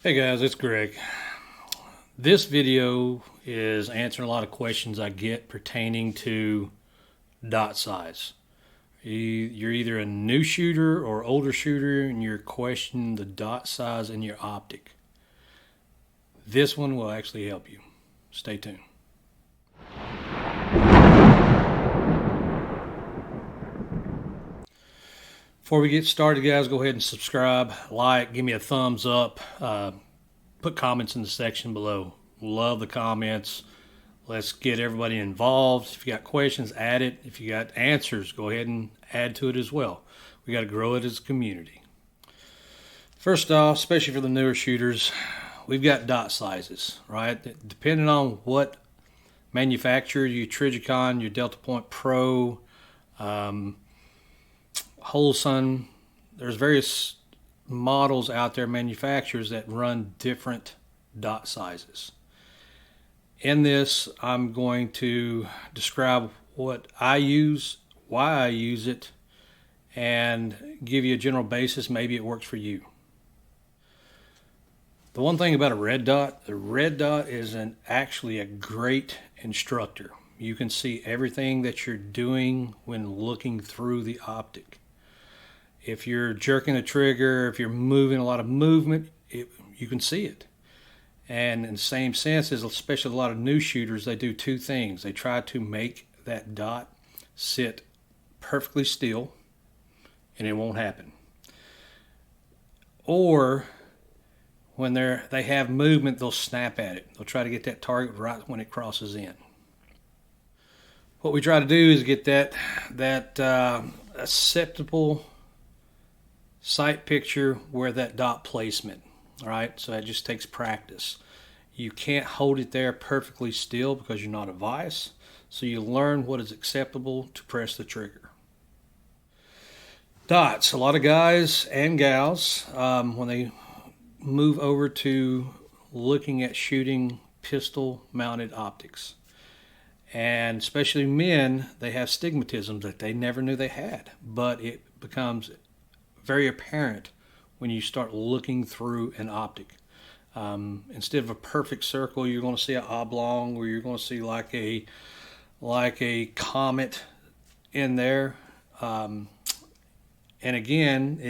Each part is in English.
Hey guys, it's Greg. This video is answering a lot of questions I get pertaining to dot size. You're either a new shooter or older shooter and you're questioning the dot size in your optic. This one will actually help you. Stay tuned. Before we get started, guys, go ahead and subscribe, like, give me a thumbs up, put comments in the section below. Love the comments. Let's get everybody involved. If you got questions, add it. If you got answers, go ahead and add to it as well. We got to grow it as a community. First off, especially for the newer shooters, we've got dot sizes, right? Depending on what manufacturer, your Trijicon, your Delta Point Pro, Holson, there's various models out there, manufacturers that run different dot sizes. In this, I'm going to describe what I use, why I use it, and give you a general basis. Maybe it works for you. The one thing about a red dot, the red dot is actually a great instructor. You can see everything that you're doing when looking through the optic. If you're jerking a trigger, if you're moving a lot of movement, you can see it. And in the same sense, as especially a lot of new shooters, they do two things. They try to make that dot sit perfectly still, and it won't happen. Or when they have movement, they'll snap at it. They'll try to get that target right when it crosses in. What we try to do is get that acceptable sight picture where that dot placement. All right, so that just takes practice. You can't hold it there perfectly still because you're not a vice. So you learn what is acceptable to press the trigger. Dots. A lot of guys and gals, when they move over to looking at shooting pistol-mounted optics, and especially men, they have stigmatisms that they never knew they had, but it becomes very apparent when you start looking through an optic. Instead of a perfect circle, you're going to see an oblong, or you're going to see like a comet in there. And again,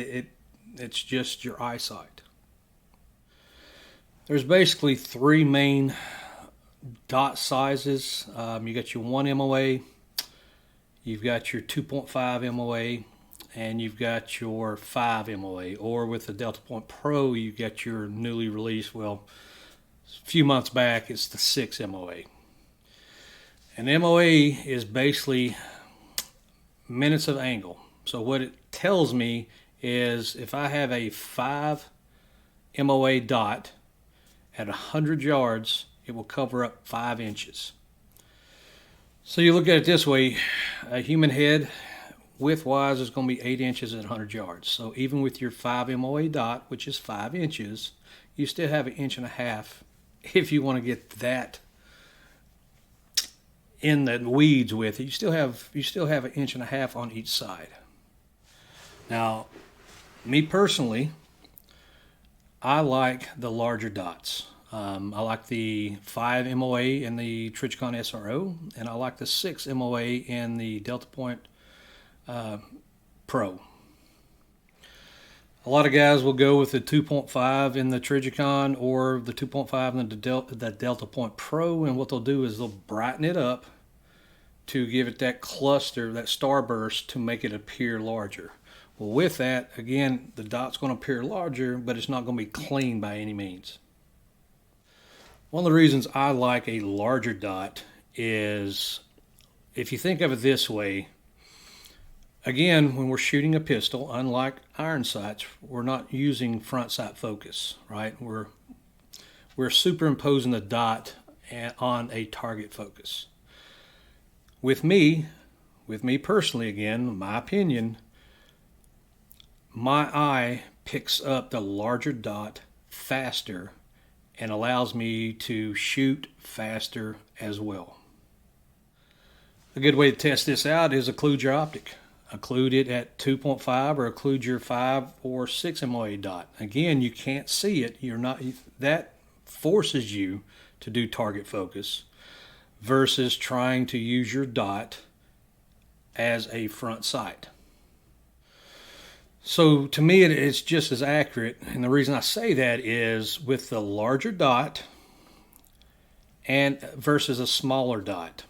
it's just your eyesight. There's basically three main dot sizes. You got your 1 MOA, you've got your 2.5 MOA, and you've got your 5 MOA, or with the Delta Point Pro, you get your newly released, well, a few months back, it's the 6 MOA. An MOA is basically minutes of angle. So what it tells me is if I have a 5 MOA dot at 100 yards, it will cover up 5 inches. So you look at it this way, a human head, width-wise, is going to be 8 inches at 100 yards. So even with your 5 MOA dot, which is 5 inches, you still have 1.5 inches if you want to get that in the weeds with it. You still have 1.5 inches on each side. Now, me personally, I like the larger dots. I like the 5 MOA in the Trijicon SRO, and I like the 6 MOA in the Delta Point Pro. A lot of guys will go with the 2.5 in the Trijicon or the 2.5 in the Delta Point Pro, and what they'll do is they'll brighten it up to give it that cluster, that starburst, to make it appear larger. Well, with that, again, the dot's going to appear larger, but it's not going to be clean by any means. One of the reasons I like a larger dot is, if you think of it this way, again, when we're shooting a pistol, unlike iron sights, we're not using front sight focus, right? We're superimposing the dot on a target focus. With me personally, again, my opinion, my eye picks up the larger dot faster and allows me to shoot faster as well. A good way to test this out is occlude your optic. Occlude it at 2.5 or occlude your 5 or 6 MOA dot. Again, you can't see it. That forces you to do target focus versus trying to use your dot as a front sight. So to me, it's just as accurate. And the reason I say that is with the larger dot and versus a smaller dot.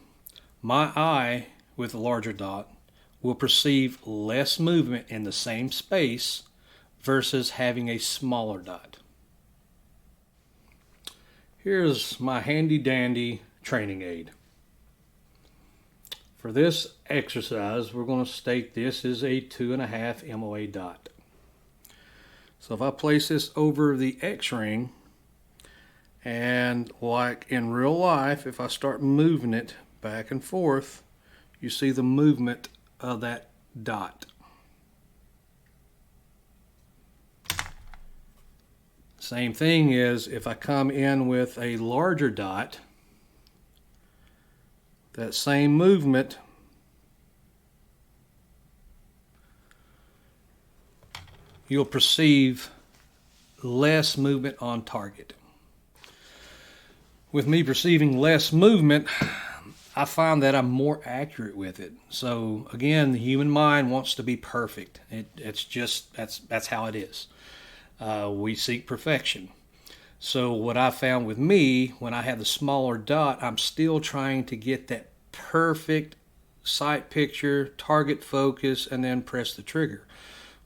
My eye with a larger dot will perceive less movement in the same space versus having a smaller dot. Here's my handy dandy training aid. For this exercise, we're going to state this is a 2.5 MOA dot. So if I place this over the X-ring, and like in real life, if I start moving it back and forth, you see the movement of that dot. Same thing is if I come in with a larger dot, that same movement you'll perceive less movement on target. With me perceiving less movement, I find that I'm more accurate with it. So again, the human mind wants to be perfect. That's how it is. We seek perfection. So what I found with me, when I have the smaller dot, I'm still trying to get that perfect sight picture, target focus, and then press the trigger.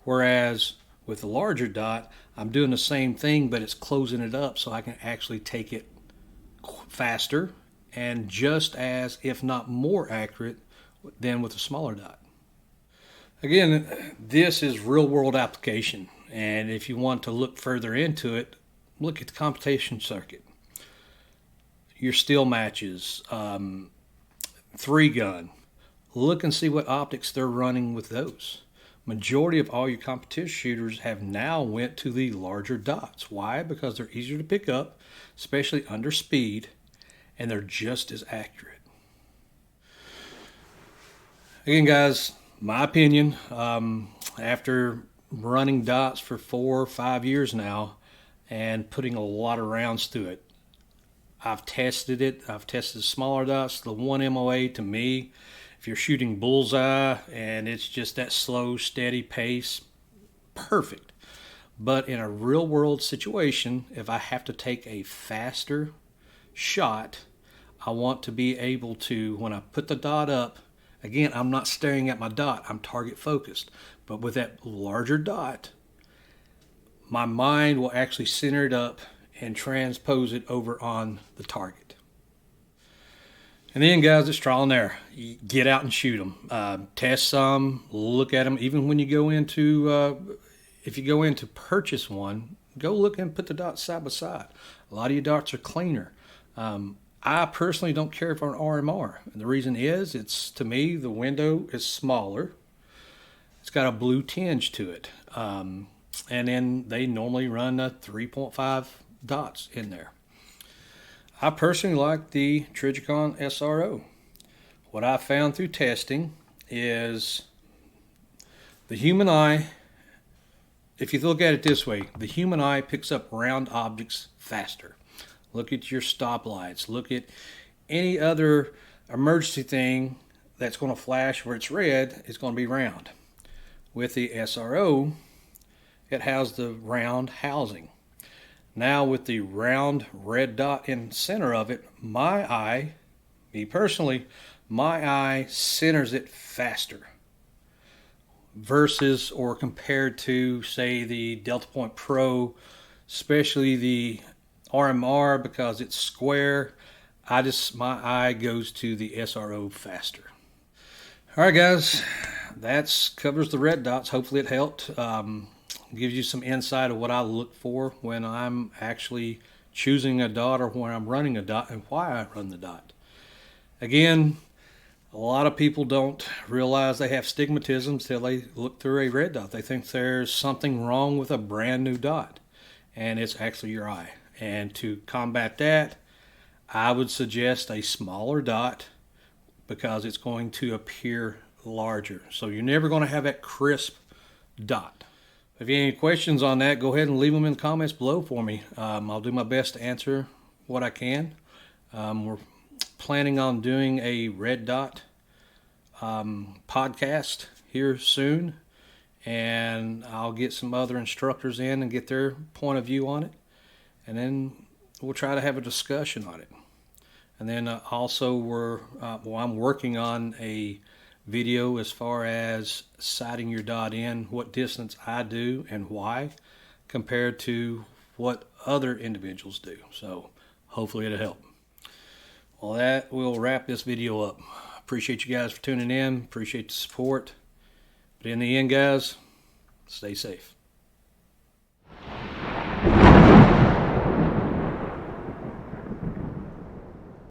Whereas with the larger dot, I'm doing the same thing, but it's closing it up so I can actually take it faster and just as, if not more accurate than with a smaller dot. Again, this is real world application. And if you want to look further into it, look at the competition circuit. Your steel matches, 3-gun. Look and see what optics they're running with those. Majority of all your competition shooters have now went to the larger dots. Why? Because they're easier to pick up, especially under speed, and they're just as accurate. Again, guys, my opinion, after running dots for 4 or 5 years now and putting a lot of rounds through it, I've tested it. I've tested smaller dots. The 1 MOA, to me, if you're shooting bullseye and it's just that slow, steady pace, perfect. But in a real world situation, if I have to take a faster shot, I want to be able to, when I put the dot up, again, I'm not staring at my dot, I'm target focused. But with that larger dot, my mind will actually center it up and transpose it over on the target. And then, guys, it's trial and error. You get out and shoot them. Test some, look at them. Even when you go into, if you go in to purchase one, go look and put the dots side by side. A lot of your dots are cleaner. I personally don't care for an RMR. And the reason is, to me, the window is smaller. It's got a blue tinge to it. And then they normally run a 3.5 dots in there. I personally like the Trijicon SRO. What I found through testing is the human eye, if you look at it this way, the human eye picks up round objects faster. Look at your stoplights. Look at any other emergency thing that's going to flash where it's red, it's going to be round. With the SRO, it has the round housing. Now with the round red dot in center of it, my eye, me personally, my eye centers it faster versus or compared to, say, the Delta Point Pro, especially the RMR, because it's square. My eye goes to the SRO faster. All right, guys, that covers the red dots. Hopefully it helped. Gives you some insight of what I look for when I'm actually choosing a dot or when I'm running a dot and why I run the dot. Again, a lot of people don't realize they have stigmatism till they look through a red dot. They think there's something wrong with a brand new dot, and it's actually your eye. And to combat that, I would suggest a smaller dot because it's going to appear larger. So you're never going to have that crisp dot. If you have any questions on that, go ahead and leave them in the comments below for me. I'll do my best to answer what I can. We're planning on doing a red dot podcast here soon, and I'll get some other instructors in and get their point of view on it, and then we'll try to have a discussion on it. And then also I'm working on a video as far as sighting your dot in, what distance I do and why, compared to what other individuals do. So hopefully it'll help. Well, that will wrap this video up. Appreciate you guys for tuning in. Appreciate the support. But in the end, guys, stay safe.